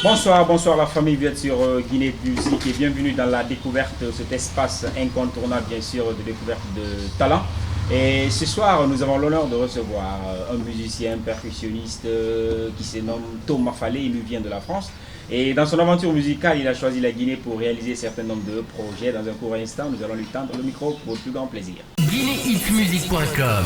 Bonsoir, bonsoir la famille, vous êtes sur Guinée Musique et bienvenue dans la découverte, cet espace incontournable bien sûr de découverte de talent. Et ce soir, nous avons l'honneur de recevoir un musicien, percussionniste qui se nomme Thomas Fallet, il nous vient de la France. Et dans son aventure musicale, il a choisi la Guinée pour réaliser un certain nombre de projets. Dans un court instant, nous allons lui tendre le micro pour le plus grand plaisir. GuinéHitsMusic.com.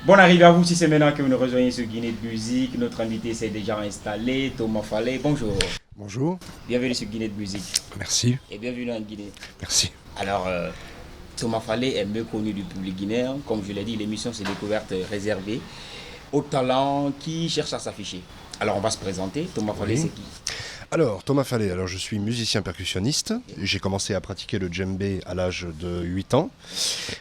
Bonne arrivée à vous si c'est maintenant que vous nous rejoignez sur Guinée de Musique. Notre invité s'est déjà installé, Thomas Fallet. Bonjour. Bonjour. Bienvenue sur Guinée de Musique. Merci. Et bienvenue en Guinée. Merci. Alors, Thomas Fallet est mieux connu du public guinéen. Comme je l'ai dit, l'émission s'est découverte réservée aux talents qui cherchent à s'afficher. Alors, on va se présenter. Thomas Fallet, c'est qui? Alors, Thomas Fallet, je suis musicien percussionniste. J'ai commencé à pratiquer le djembé à l'âge de 8 ans.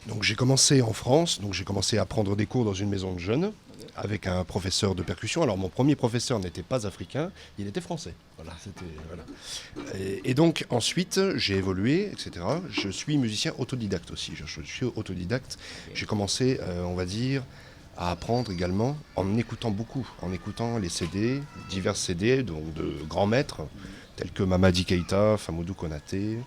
Donc, j'ai commencé en France. Donc, j'ai commencé à prendre des cours dans une maison de jeunes avec un professeur de percussion. Alors, mon premier professeur n'était pas africain, il était français. Voilà, Et donc, ensuite, j'ai évolué, etc. Je suis musicien autodidacte aussi. Je suis autodidacte. J'ai commencé, on va dire, à apprendre également en écoutant beaucoup, en écoutant les CD, divers CD donc de grands maîtres tels que Mamadi Keïta, Famoudou Konaté,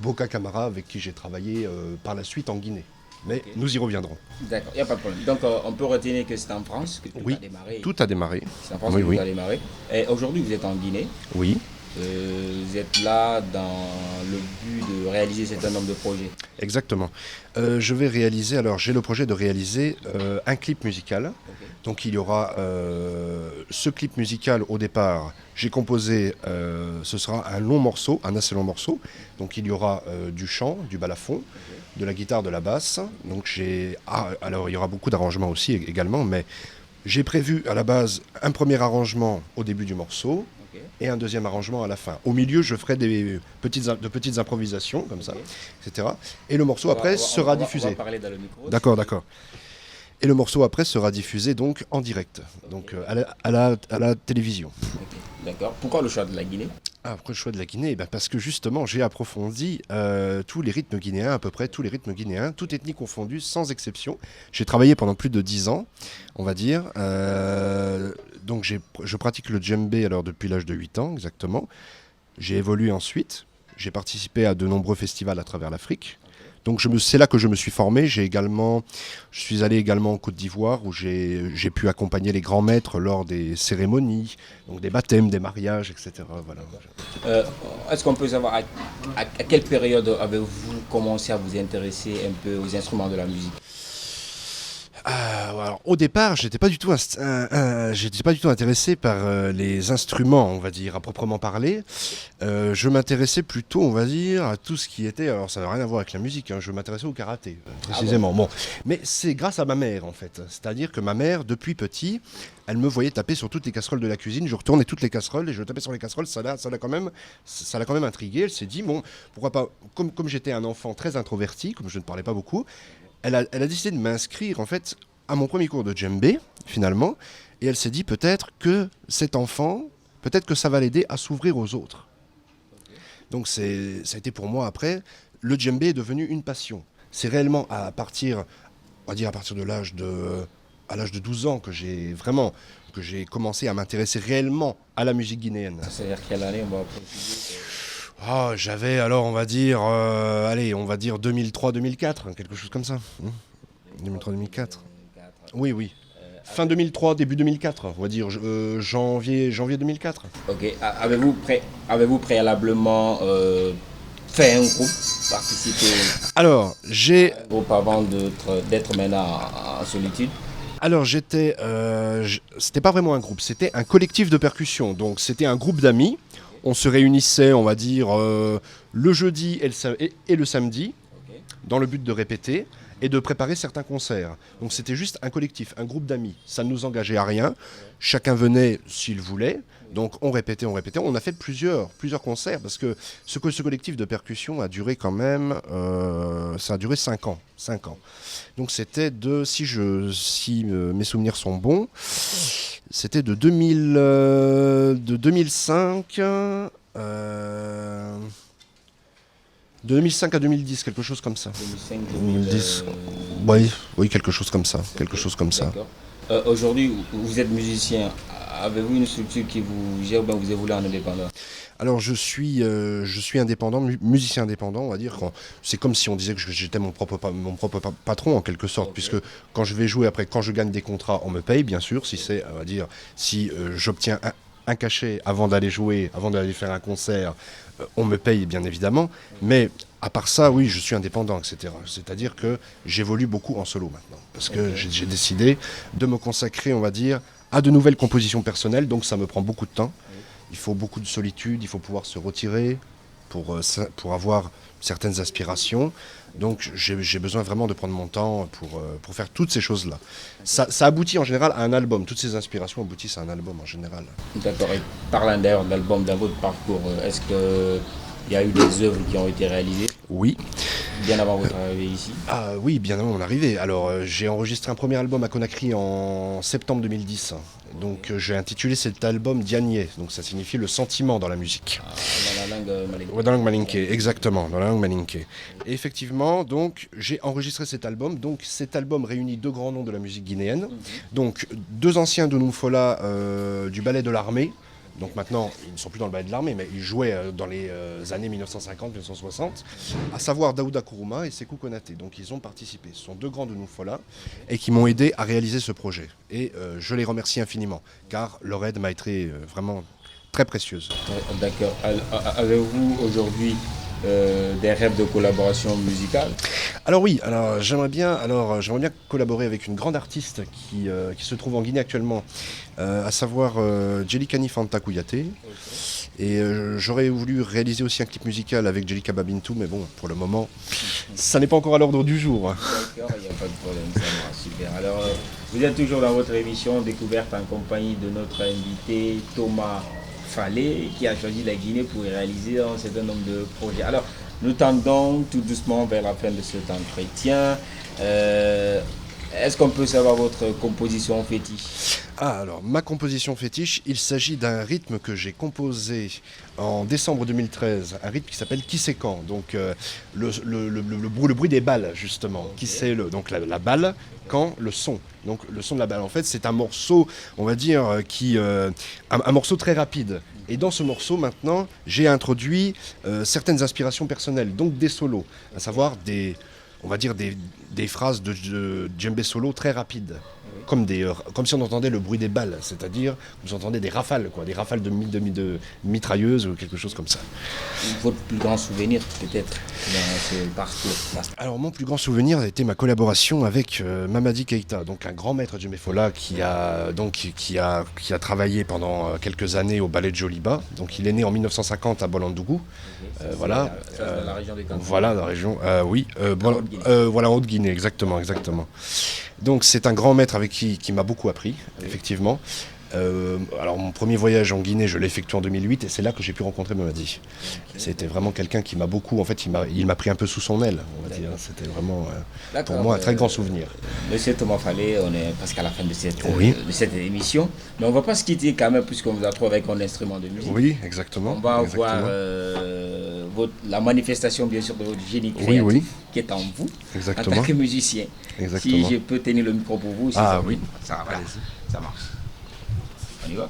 Boka Kamara avec qui j'ai travaillé par la suite en Guinée. Mais nous y reviendrons. D'accord, il n'y a pas de problème. Donc on peut retenir que c'est en France que tout a démarré. Tout a démarré. C'est en France que tout a démarré. Et aujourd'hui vous êtes en Guinée. Oui. Vous êtes là dans le but de réaliser un certain nombre de projets. Exactement. Je vais réaliser, alors j'ai le projet de réaliser un clip musical. Okay. Donc il y aura ce clip musical au départ. J'ai composé, ce sera un long morceau, un assez long morceau. Donc il y aura du chant, du balafon, de la guitare, de la basse. Donc alors il y aura beaucoup d'arrangements aussi également, mais j'ai prévu à la base un premier arrangement au début du morceau. Et un deuxième arrangement à la fin. Au milieu, je ferai de petites improvisations, comme ça, etc. Et le morceau après sera diffusé. On va parler dans le micro. D'accord. Et le morceau après sera diffusé donc en direct, donc à la télévision. Okay. D'accord. Pourquoi le choix de la Guinée ? Pourquoi le choix de la Guinée ? Parce que justement, j'ai approfondi tous les rythmes guinéens, à peu près tous les rythmes guinéens, toutes ethnies confondues, sans exception. J'ai travaillé pendant plus de 10 ans, on va dire. Donc je pratique le djembé alors depuis l'âge de 8 ans, exactement. J'ai évolué ensuite. J'ai participé à de nombreux festivals à travers l'Afrique. Donc c'est là que je me suis formé. Je suis allé également en Côte d'Ivoire où j'ai pu accompagner les grands maîtres lors des cérémonies, donc des baptêmes, des mariages, etc. Voilà. Est-ce qu'on peut savoir à quelle période avez-vous commencé à vous intéresser un peu aux instruments de la musique ? Alors, au départ, j'étais pas du tout intéressé par les instruments, on va dire, à proprement parler. Je m'intéressais plutôt, on va dire, à tout ce qui était... Alors, ça n'a rien à voir avec la musique, hein, je m'intéressais au karaté, précisément. Bon. Mais c'est grâce à ma mère, en fait. C'est-à-dire que ma mère, depuis petit, elle me voyait taper sur toutes les casseroles de la cuisine. Je retournais toutes les casseroles et je tapais sur les casseroles. Ça l'a quand même intrigué. Elle s'est dit, bon, pourquoi pas... Comme j'étais un enfant très introverti, comme je ne parlais pas beaucoup, elle a décidé de m'inscrire en fait à mon premier cours de djembé finalement, et elle s'est dit peut-être que cet enfant, peut-être que ça va l'aider à s'ouvrir aux autres. Donc ça a été pour moi après, le djembé est devenu une passion. C'est réellement à partir de l'âge de 12 ans que j'ai commencé à m'intéresser réellement à la musique guinéenne. C'est-à-dire quelle année on va préciser j'avais alors on va dire 2003-2004, quelque chose comme ça. 2003-2004. Oui. Fin 2003, début 2004, on va dire janvier 2004. Ok. Avez-vous préalablement fait un groupe, participé Alors, j'ai un groupe avant d'être maintenant en solitude? Alors c'était pas vraiment un groupe, c'était un collectif de percussion. Donc c'était un groupe d'amis. On se réunissait, on va dire, le jeudi et le samedi, dans le but de répéter et de préparer certains concerts. Donc c'était juste un collectif, un groupe d'amis. Ça ne nous engageait à rien. Chacun venait s'il voulait. Donc on répétait. On a fait plusieurs concerts parce que ce collectif de percussion a duré quand même, ça a duré 5 ans. Donc c'était si mes souvenirs sont bons, c'était de 2005 à 2010, quelque chose comme ça. 2010. Oui, quelque chose comme ça. D'accord. Aujourd'hui, vous êtes musicien Avez-vous une structure qui vous gère ou bien vous évoluez en indépendant? Alors je suis indépendant, musicien indépendant, on va dire. C'est comme si on disait que j'étais mon propre patron en quelque sorte, Ok. puisque quand je vais jouer après, quand je gagne des contrats, on me paye bien sûr. Si c'est, on va dire, si j'obtiens un cachet avant d'aller jouer, avant d'aller faire un concert, on me paye bien évidemment. Mais à part ça, oui, je suis indépendant, etc. C'est-à-dire que j'évolue beaucoup en solo maintenant, parce que Ok. j'ai décidé de me consacrer, on va dire, à de nouvelles compositions personnelles, donc ça me prend beaucoup de temps. Il faut beaucoup de solitude, il faut pouvoir se retirer pour avoir certaines aspirations. Donc j'ai besoin vraiment de prendre mon temps pour faire toutes ces choses-là. Ça aboutit en général à un album. Toutes ces inspirations aboutissent à un album en général. D'accord. Et parlant d'ailleurs d'album dans votre parcours, est-ce qu'il y a eu des œuvres qui ont été réalisées Oui. bien avant votre arrivée ici? Ah oui, bien avant mon arrivée. Alors j'ai enregistré un premier album à Conakry en septembre 2010. Donc j'ai intitulé cet album Diagné. Donc ça signifie le sentiment dans la musique. Dans la langue malinké. Ouais, dans la langue malinké, exactement, dans la langue malinké. Et effectivement, donc, j'ai enregistré cet album. Donc, cet album réunit deux grands noms de la musique guinéenne. Donc, deux anciens de Numfola du ballet de l'armée. Donc maintenant, ils ne sont plus dans le ballet de l'armée, mais ils jouaient dans les années 1950-1960, à savoir Daouda Kourouma et Sékou Konaté. Donc ils ont participé. Ce sont deux grands de Numfola et qui m'ont aidé à réaliser ce projet. Et je les remercie infiniment, car leur aide m'a été vraiment très précieuse. D'accord. Avez-vous aujourd'hui des rêves de collaboration musicale? Alors oui, j'aimerais bien collaborer avec une grande artiste qui se trouve en Guinée actuellement, à savoir Djelikani Fanta Kouyaté. Et j'aurais voulu réaliser aussi un clip musical avec Djelika Babintou, mais bon, pour le moment, ça n'est pas encore à l'ordre du jour. D'accord, il n'y a pas de problème, ça marche super. Alors, vous êtes toujours dans votre émission Découverte en compagnie de notre invité Thomas Fallé, qui a choisi la Guinée pour réaliser un certain nombre de projets. Alors, nous tendons tout doucement vers la fin de cet entretien. Est-ce qu'on peut savoir votre composition fétiche? Ah, alors, ma composition fétiche, il s'agit d'un rythme que j'ai composé en décembre 2013, un rythme qui s'appelle Qui c'est quand, donc le bruit des balles, justement. Ok. Qui c'est donc la balle, quand le son. Donc le son de la balle, en fait, c'est un morceau, on va dire, un morceau très rapide. Et dans ce morceau, maintenant, j'ai introduit certaines inspirations personnelles, donc des solos, à savoir on va dire des phrases de djembé solo très rapides. Comme si on entendait le bruit des balles, c'est-à-dire vous entendez des rafales, des rafales de mitrailleuses ou quelque chose comme ça. Votre plus grand souvenir, peut-être, dans ce parcours? Alors mon plus grand souvenir a été ma collaboration avec Mamadi Keïta, donc un grand maître du Méfola qui a travaillé pendant quelques années au ballet de Joliba. Donc il est né en 1950 à Bolandougou. Voilà. Ça, c'est dans la région des Cantons. Voilà la région. Oui. Haute-Guinée. Voilà en Haute-Guinée, exactement. Donc c'est un grand maître avec qui m'a beaucoup appris, effectivement. Alors mon premier voyage en Guinée, je l'ai effectué en 2008 et c'est là que j'ai pu rencontrer Mamadi. C'était vraiment quelqu'un qui m'a beaucoup, en fait, il m'a pris un peu sous son aile, on va dire. C'était vraiment pour moi un très grand souvenir. Monsieur Thomas Fallé, on est presque à la fin de Oui. de cette émission, mais on ne va pas se quitter quand même puisqu'on vous a trouvé avec un instrument de musique. Oui, exactement. On va exactement. voir la manifestation bien sûr de votre génie créatif Oui. qui est en vous Exactement. en tant que musicien. Exactement. Si je peux tenir le micro pour vous, si Ah ça oui. ça va, ça marche. On y va.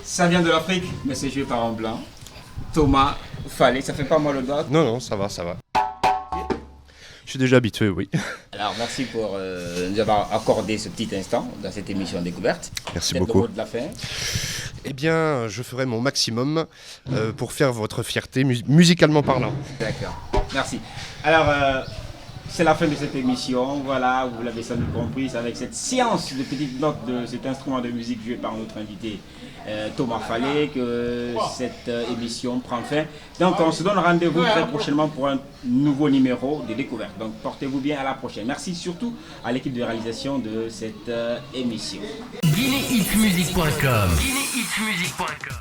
Ça vient de l'Afrique, mais c'est joué par un blanc. Thomas Fallé, ça fait pas mal au doigt. Non, ça va. Je suis déjà habitué, oui. Alors merci pour nous avoir accordé ce petit instant dans cette émission Découverte. Merci Peut-être beaucoup. le mot de la fin. Eh bien, je ferai mon maximum pour faire votre fierté, musicalement parlant. D'accord, merci. Alors, c'est la fin de cette émission. Voilà, vous l'avez sans doute compris, c'est avec cette séance de petites notes de cet instrument de musique joué par notre invité Thomas Fallet que cette émission prend fin. Donc on se donne rendez-vous très prochainement pour un nouveau numéro de découverte. Donc portez-vous bien, à la prochaine. Merci surtout à l'équipe de réalisation de cette émission. GuineaHitsMusic.com